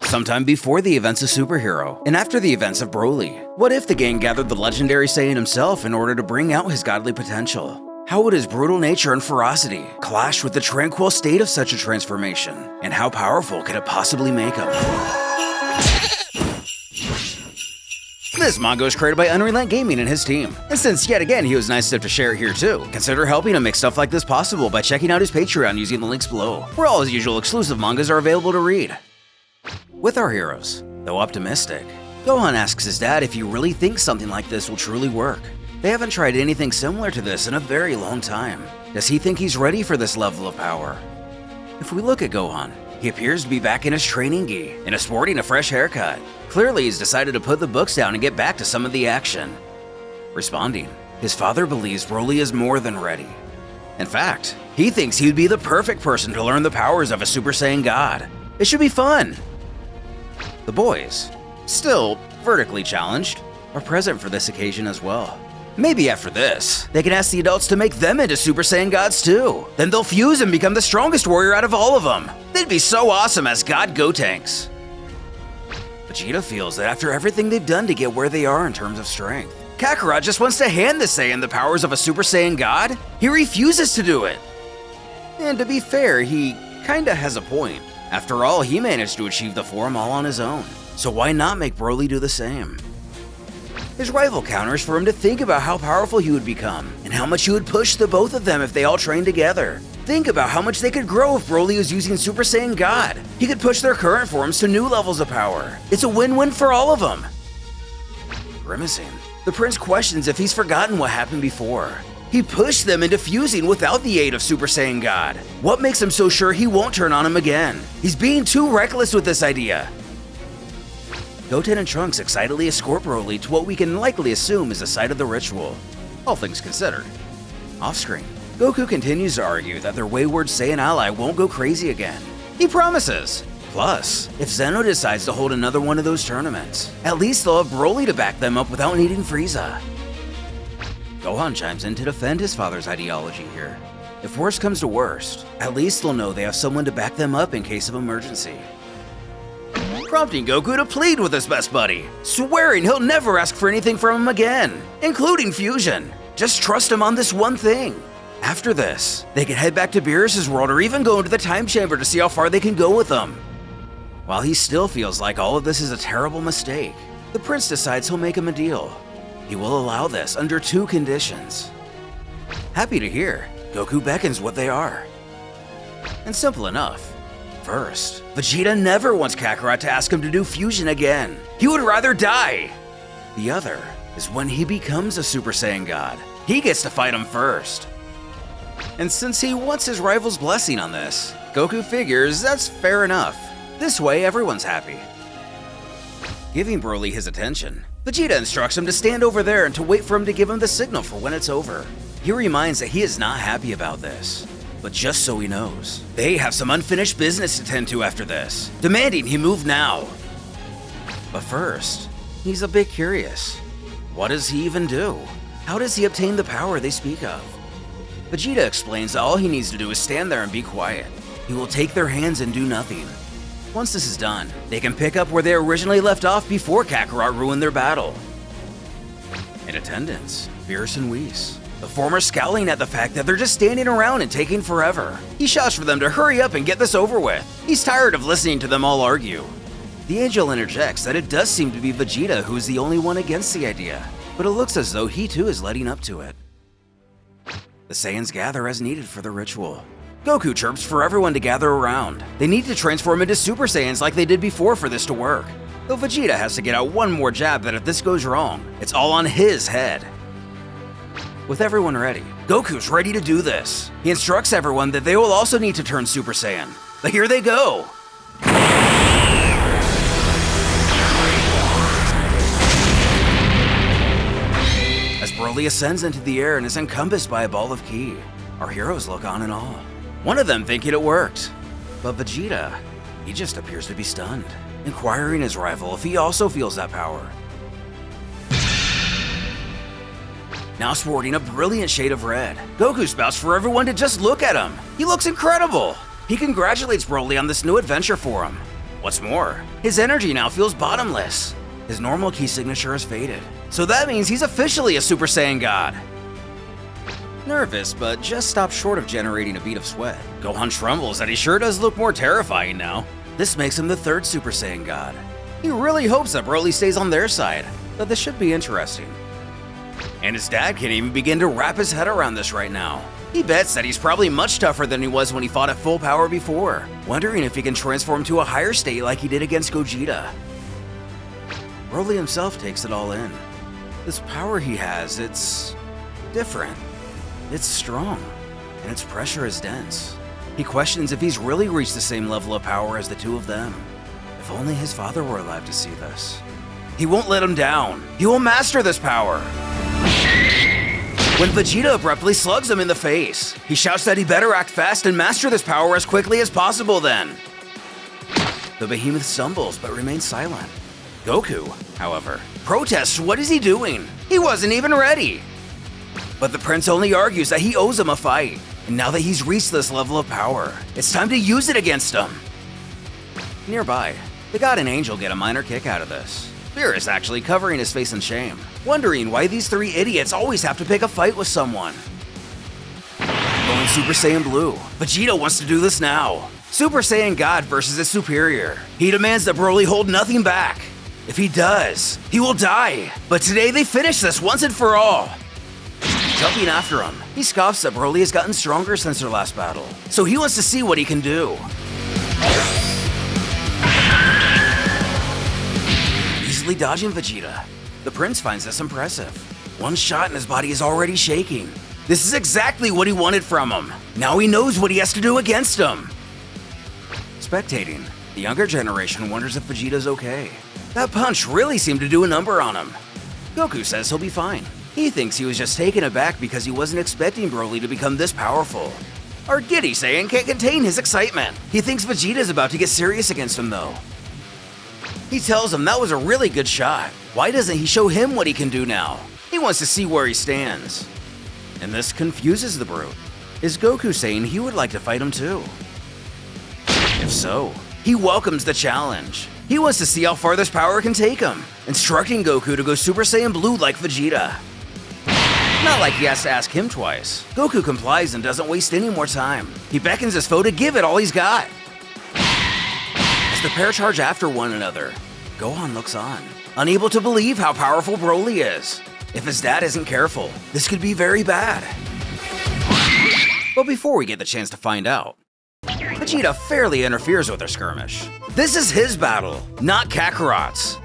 sometime before the events of Superhero and after the events of Broly? What if the gang gathered the Legendary Saiyan himself in order to bring out his godly potential? How would his brutal nature and ferocity clash with the tranquil state of such a transformation? And how powerful could it possibly make him? This manga was created by UnrealEntGaming and his team, and since yet again he was nice enough to share it here too, consider helping him make stuff like this possible by checking out his Patreon using the links below, where all his usual exclusive mangas are available to read. With our heroes, though optimistic, Gohan asks his dad if he really thinks something like this will truly work. They haven't tried anything similar to this in a very long time. Does he think he's ready for this level of power? If we look at Gohan, he appears to be back in his training gi and is sporting a fresh haircut. Clearly he's decided to put the books down and get back to some of the action. Responding, his father believes Broly is more than ready. In fact, he thinks he would be the perfect person to learn the powers of a Super Saiyan God. It should be fun. The boys, still vertically challenged, are present for this occasion as well. Maybe after this, they can ask the adults to make them into Super Saiyan gods too. Then they'll fuse and become the strongest warrior out of all of them. They'd be so awesome as God Gotenks. Vegeta feels that after everything they've done to get where they are in terms of strength, Kakarot just wants to hand the Saiyan the powers of a Super Saiyan God. He refuses to do it. And to be fair, he kinda has a point. After all, he managed to achieve the form all on his own. So why not make Broly do the same? His rival counters for him to think about how powerful he would become, and how much he would push the both of them if they all trained together. Think about how much they could grow if Broly was using Super Saiyan God. He could push their current forms to new levels of power. It's a win-win for all of them. Grimacing, the prince questions if he's forgotten what happened before. He pushed them into fusing without the aid of Super Saiyan God. What makes him so sure he won't turn on him again? He's being too reckless with this idea. Goten and Trunks excitedly escort Broly to what we can likely assume is the site of the ritual, all things considered. Off-screen, Goku continues to argue that their wayward Saiyan ally won't go crazy again. He promises. Plus, if Zeno decides to hold another one of those tournaments, at least they'll have Broly to back them up without needing Frieza. Gohan chimes in to defend his father's ideology here. If worst comes to worst, at least they'll know they have someone to back them up in case of emergency. Prompting Goku to plead with his best buddy, swearing he'll never ask for anything from him again, including fusion. Just trust him on this one thing. After this, they can head back to Beerus' world or even go into the time chamber to see how far they can go with him. While he still feels like all of this is a terrible mistake, the prince decides he'll make him a deal. He will allow this under 2 conditions. Happy to hear, Goku beckons what they are. And simple enough. First, Vegeta never wants Kakarot to ask him to do fusion again. He would rather die. The other is when he becomes a Super Saiyan God. He gets to fight him first. And since he wants his rival's blessing on this, Goku figures that's fair enough. This way, everyone's happy. Giving Broly his attention, Vegeta instructs him to stand over there and to wait for him to give him the signal for when it's over. He reminds that he is not happy about this. But just so he knows, they have some unfinished business to tend to after this, demanding he move now. But first, he's a bit curious. What does he even do? How does he obtain the power they speak of? Vegeta explains that all he needs to do is stand there and be quiet. He will take their hands and do nothing. Once this is done, they can pick up where they originally left off before Kakarot ruined their battle. In attendance, Beerus and Whis, the former scowling at the fact that they're just standing around and taking forever. He shouts for them to hurry up and get this over with. He's tired of listening to them all argue. The angel interjects that it does seem to be Vegeta who is the only one against the idea, but it looks as though he too is letting up to it. The Saiyans gather as needed for the ritual. Goku chirps for everyone to gather around. They need to transform into Super Saiyans like they did before for this to work. Though Vegeta has to get out one more jab that if this goes wrong, it's all on his head. With everyone ready, Goku's ready to do this. He instructs everyone that they will also need to turn Super Saiyan. But here they go! As Broly ascends into the air and is encompassed by a ball of ki, our heroes look on in awe. One of them thinking it worked, but Vegeta, he just appears to be stunned, inquiring his rival if he also feels that power. Now sporting a brilliant shade of red, Goku spouts for everyone to just look at him. He looks incredible. He congratulates Broly on this new adventure for him. What's more, his energy now feels bottomless. His normal key signature has faded, so that means he's officially a Super Saiyan God. Nervous, but just stopped short of generating a bead of sweat. Gohan trembles that he sure does look more terrifying now. This makes him the third Super Saiyan God. He really hopes that Broly stays on their side, but this should be interesting. And his dad can't even begin to wrap his head around this right now. He bets that he's probably much tougher than he was when he fought at full power before, wondering if he can transform to a higher state like he did against Gogeta. Broly himself takes it all in. This power he has, it's different. It's strong, and its pressure is dense. He questions if he's really reached the same level of power as the two of them. If only his father were alive to see this. He won't let him down. He will master this power. When Vegeta abruptly slugs him in the face, he shouts that he better act fast and master this power as quickly as possible then. The behemoth stumbles but remains silent. Goku, however, protests what is he doing? He wasn't even ready. But the prince only argues that he owes him a fight, and now that he's reached this level of power, it's time to use it against him. Nearby, the God and Angel get a minor kick out of this. Beerus actually covering his face in shame, wondering why these three idiots always have to pick a fight with someone. Going Super Saiyan Blue, Vegeta wants to do this now. Super Saiyan God versus his superior. He demands that Broly hold nothing back. If he does, he will die. But today they finish this once and for all. Jumping after him, he scoffs that Broly has gotten stronger since their last battle, so he wants to see what he can do. Easily dodging Vegeta, the prince finds this impressive. One shot and his body is already shaking. This is exactly what he wanted from him. Now he knows what he has to do against him. Spectating, the younger generation wonders if Vegeta's okay. That punch really seemed to do a number on him. Goku says he'll be fine. He thinks he was just taken aback because he wasn't expecting Broly to become this powerful. Our giddy Saiyan can't contain his excitement. He thinks Vegeta's about to get serious against him though. He tells him that was a really good shot. Why doesn't he show him what he can do now? He wants to see where he stands. And this confuses the brute. Is Goku saying he would like to fight him too? If so, he welcomes the challenge. He wants to see how far this power can take him, instructing Goku to go Super Saiyan Blue like Vegeta. Not like he has to ask him twice. Goku complies and doesn't waste any more time. He beckons his foe to give it all he's got. As the pair charge after one another, Gohan looks on, unable to believe how powerful Broly is. If his dad isn't careful, this could be very bad. But before we get the chance to find out, Vegeta fairly interferes with their skirmish. This is his battle, not Kakarot's.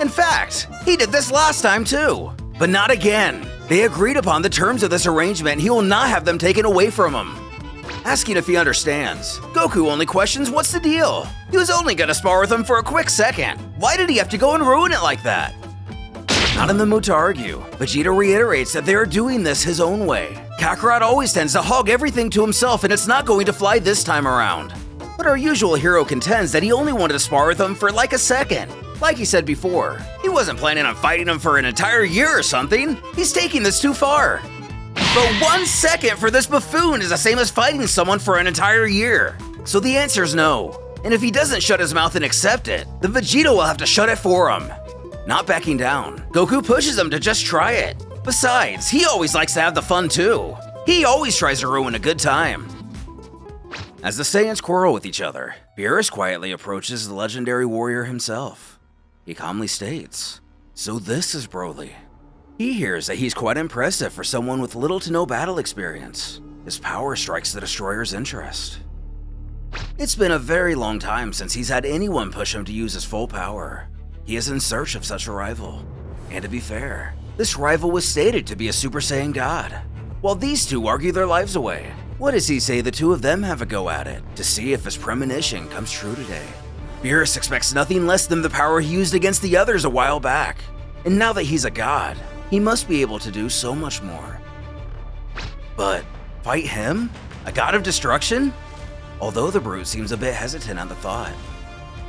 In fact, he did this last time too, but not again. They agreed upon the terms of this arrangement and he will not have them taken away from him. Asking if he understands, Goku only questions what's the deal. He was only gonna spar with him for a quick second. Why did he have to go and ruin it like that? Not in the mood to argue, Vegeta reiterates that they are doing this his own way. Kakarot always tends to hog everything to himself and it's not going to fly this time around. But our usual hero contends that he only wanted to spar with him for like a second. Like he said before, he wasn't planning on fighting him for an entire year or something. He's taking this too far. But 1 second for this buffoon is the same as fighting someone for an entire year. So the answer is no. And if he doesn't shut his mouth and accept it, then Vegeta will have to shut it for him. Not backing down, Goku pushes him to just try it. Besides, he always likes to have the fun too. He always tries to ruin a good time. As the Saiyans quarrel with each other, Beerus quietly approaches the legendary warrior himself. He calmly states, "So this is Broly." He hears that he's quite impressive for someone with little to no battle experience. His power strikes the Destroyer's interest. It's been a very long time since he's had anyone push him to use his full power. He is in search of such a rival. And to be fair, this rival was stated to be a Super Saiyan God. While these two argue their lives away, what does he say the two of them have a go at it, to see if his premonition comes true today? Beerus expects nothing less than the power he used against the others a while back. And now that he's a god, he must be able to do so much more. But fight him? A god of destruction? Although the brute seems a bit hesitant at the thought.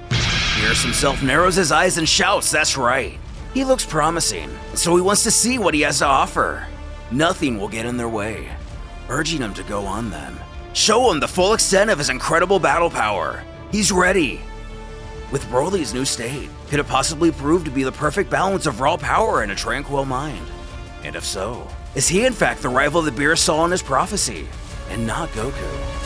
Beerus himself narrows his eyes and shouts, that's right. He looks promising, so he wants to see what he has to offer. Nothing will get in their way. Urging him to go on then. Show him the full extent of his incredible battle power. He's ready. With Broly's new state, could it possibly prove to be the perfect balance of raw power and a tranquil mind? And if so, is he in fact the rival that Beerus saw in his prophecy, and not Goku?